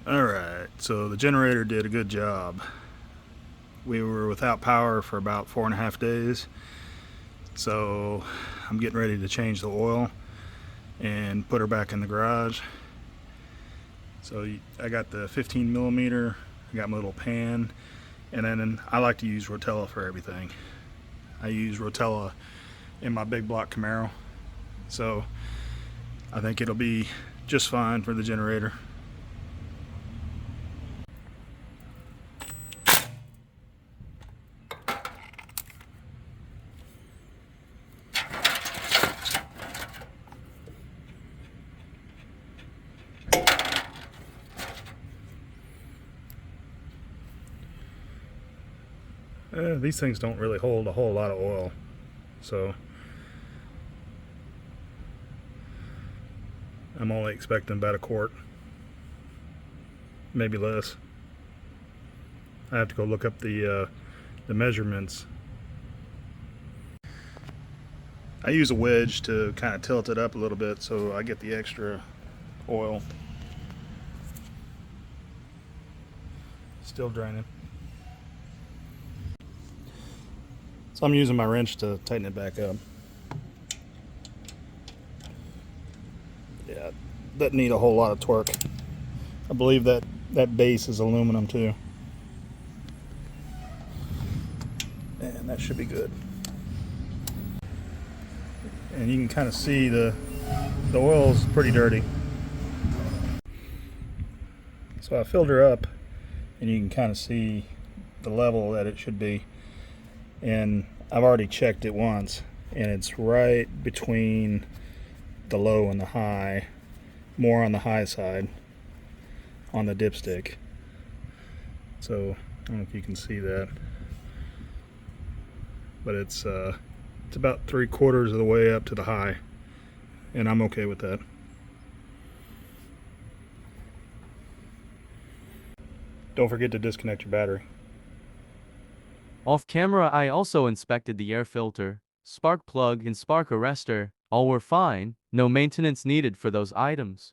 Alright, so the generator did a good job. We were without power for about 4.5 days, so I'm getting ready to change the oil and put her back in the garage. So I got the 15 millimeter, I got my little pan, and then I like to use Rotella for everything. I use Rotella in my big block Camaro, so I think it'll be just fine for the generator. These things don't really hold a whole lot of oil, so I'm only expecting about a quart, maybe less. I have to go look up the measurements. I use a wedge to kind of tilt it up a little bit so I get the extra oil. Still draining. So I'm using my wrench to tighten it back up. Yeah, doesn't need a whole lot of torque. I believe that base is aluminum too. And that should be good. And you can kind of see the oil's pretty dirty. So I filled her up, and you can kind of see the level that it should be. And I've already checked it once, and it's right between the low and the high, more on the high side on the dipstick. So I don't know if you can see that, but it's about 3/4 of the way up to the high, and I'm okay with that. Don't forget to disconnect your battery. Off camera, I also inspected the air filter, spark plug and spark arrestor. All were fine, no maintenance needed for those items.